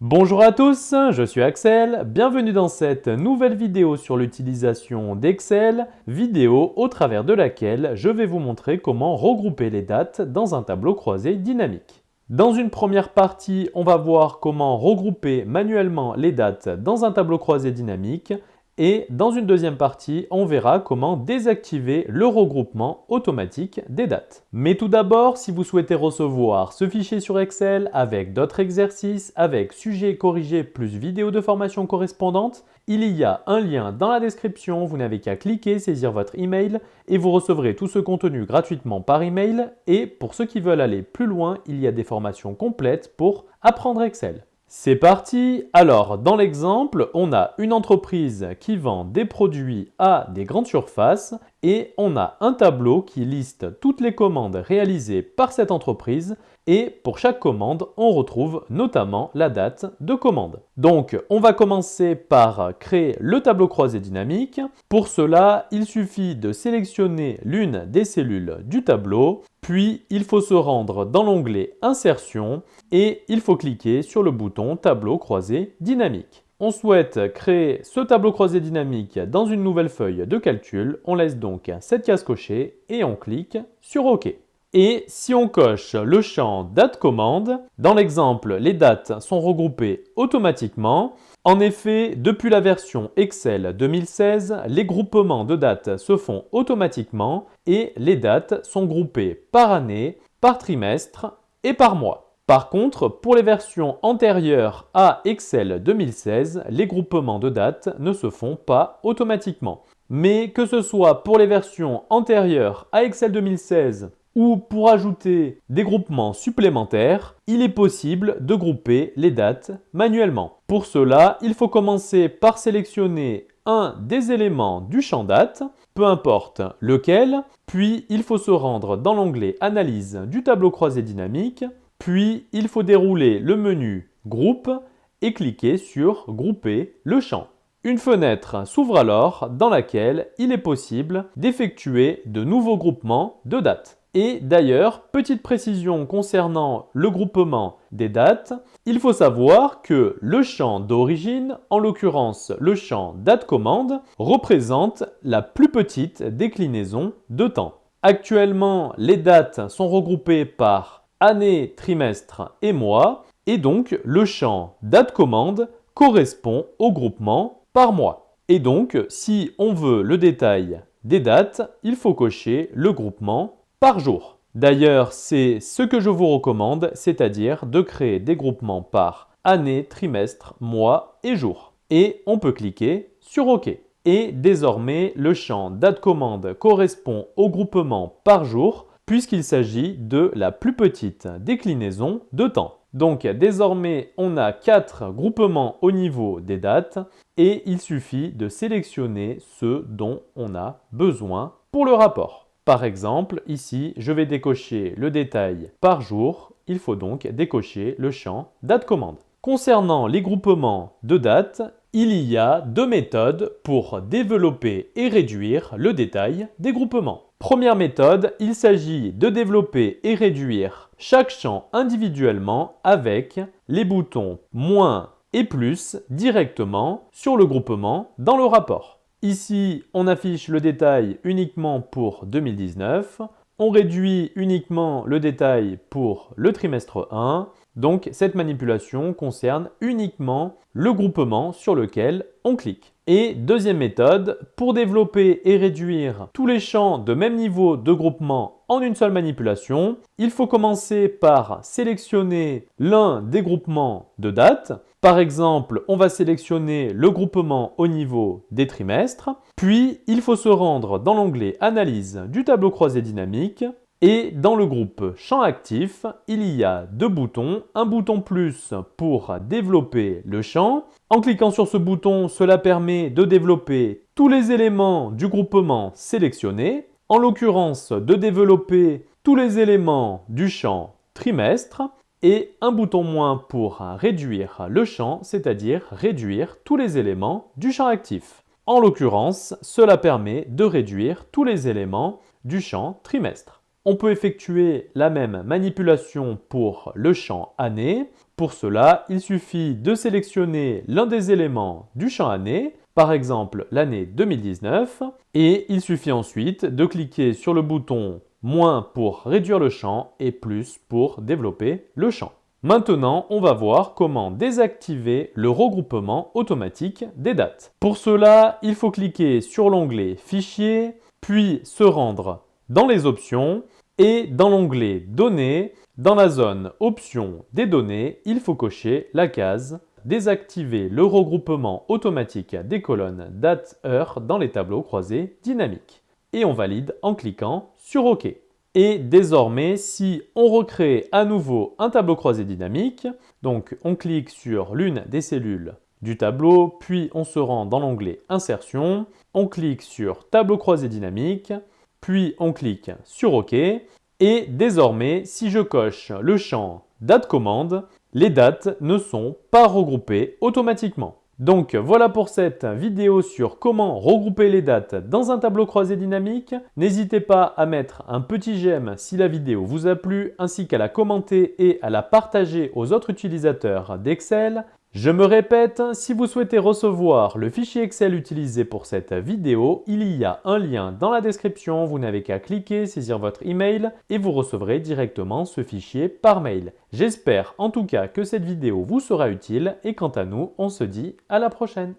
Bonjour à tous, je suis Axel, bienvenue dans cette nouvelle vidéo sur l'utilisation d'Excel, vidéo au travers de laquelle je vais vous montrer comment regrouper les dates dans un tableau croisé dynamique. Dans une première partie, on va voir comment regrouper manuellement les dates dans un tableau croisé dynamique et dans une deuxième partie, on verra comment désactiver le regroupement automatique des dates. Mais tout d'abord, si vous souhaitez recevoir ce fichier sur Excel avec d'autres exercices, avec sujets corrigés plus vidéos de formation correspondantes, il y a un lien dans la description, vous n'avez qu'à cliquer, saisir votre email et vous recevrez tout ce contenu gratuitement par email. Et pour ceux qui veulent aller plus loin, il y a des formations complètes pour apprendre Excel. C'est parti! Alors, dans l'exemple, on a une entreprise qui vend des produits à des grandes surfaces et on a un tableau qui liste toutes les commandes réalisées par cette entreprise et pour chaque commande, on retrouve notamment la date de commande. Donc, on va commencer par créer le tableau croisé dynamique. Pour cela, il suffit de sélectionner l'une des cellules du tableau, puis il faut se rendre dans l'onglet Insertion et il faut cliquer sur le bouton Tableau croisé dynamique. On souhaite créer ce tableau croisé dynamique dans une nouvelle feuille de calcul. On laisse donc cette case cochée et on clique sur OK. Et si on coche le champ date commande, dans l'exemple, les dates sont regroupées automatiquement. En effet, depuis la version Excel 2016, les groupements de dates se font automatiquement et les dates sont groupées par année, par trimestre et par mois. Par contre, pour les versions antérieures à Excel 2016, les groupements de dates ne se font pas automatiquement. Mais que ce soit pour les versions antérieures à Excel 2016 ou pour ajouter des groupements supplémentaires, il est possible de grouper les dates manuellement. Pour cela, il faut commencer par sélectionner un des éléments du champ date, peu importe lequel, puis il faut se rendre dans l'onglet Analyse du tableau croisé dynamique, puis il faut dérouler le menu Groupe et cliquer sur Grouper le champ. Une fenêtre s'ouvre alors dans laquelle il est possible d'effectuer de nouveaux groupements de dates. Et d'ailleurs, petite précision concernant le groupement des dates, il faut savoir que le champ d'origine, en l'occurrence le champ date commande, représente la plus petite déclinaison de temps. Actuellement, les dates sont regroupées par année, trimestre et mois, et donc le champ date commande correspond au groupement par mois. Et donc, si on veut le détail des dates, il faut cocher le groupement par jour. D'ailleurs, c'est ce que je vous recommande, c'est-à-dire de créer des groupements par année, trimestre, mois et jour. Et on peut cliquer sur OK. Et désormais, le champ date commande correspond au groupement par jour puisqu'il s'agit de la plus petite déclinaison de temps. Donc désormais, on a 4 groupements au niveau des dates et il suffit de sélectionner ceux dont on a besoin pour le rapport. Par exemple, ici, je vais décocher le détail par jour. Il faut donc décocher le champ date commande. Concernant les groupements de dates, il y a deux méthodes pour développer et réduire le détail des groupements. Première méthode, il s'agit de développer et réduire chaque champ individuellement avec les boutons moins et plus directement sur le groupement dans le rapport. Ici, on affiche le détail uniquement pour 2019. On réduit uniquement le détail pour le trimestre 1. Donc, cette manipulation concerne uniquement le groupement sur lequel on clique. Et deuxième méthode, pour développer et réduire tous les champs de même niveau de groupement en une seule manipulation, il faut commencer par sélectionner l'un des groupements de date. Par exemple, on va sélectionner le groupement au niveau des trimestres, puis il faut se rendre dans l'onglet Analyse du tableau croisé dynamique et dans le groupe Champ actif, il y a deux boutons, un bouton plus pour développer le champ. En cliquant sur ce bouton, cela permet de développer tous les éléments du groupement sélectionné, en l'occurrence de développer tous les éléments du champ trimestre, et un bouton moins pour réduire le champ, c'est-à-dire réduire tous les éléments du champ actif. En l'occurrence, cela permet de réduire tous les éléments du champ trimestre. On peut effectuer la même manipulation pour le champ année. Pour cela, il suffit de sélectionner l'un des éléments du champ année, par exemple l'année 2019, et il suffit ensuite de cliquer sur le bouton « Moins » pour réduire le champ et « Plus » pour développer le champ. Maintenant, on va voir comment désactiver le regroupement automatique des dates. Pour cela, il faut cliquer sur l'onglet « Fichier », puis se rendre dans les options et dans l'onglet « Données », dans la zone « Options des données », il faut cocher la case « Désactiver le regroupement automatique des colonnes date-heure dans les tableaux croisés dynamiques ». Et on valide en cliquant sur OK. Et désormais, si on recrée à nouveau un tableau croisé dynamique, donc on clique sur l'une des cellules du tableau, puis on se rend dans l'onglet Insertion, on clique sur Tableau croisé dynamique, puis on clique sur OK. Et désormais, si je coche le champ Date commande, les dates ne sont pas regroupées automatiquement. Donc voilà pour cette vidéo sur comment regrouper les dates dans un tableau croisé dynamique. N'hésitez pas à mettre un petit j'aime si la vidéo vous a plu, ainsi qu'à la commenter et à la partager aux autres utilisateurs d'Excel. Je me répète, si vous souhaitez recevoir le fichier Excel utilisé pour cette vidéo, il y a un lien dans la description, vous n'avez qu'à cliquer, saisir votre email et vous recevrez directement ce fichier par mail. J'espère en tout cas que cette vidéo vous sera utile et quant à nous, on se dit à la prochaine.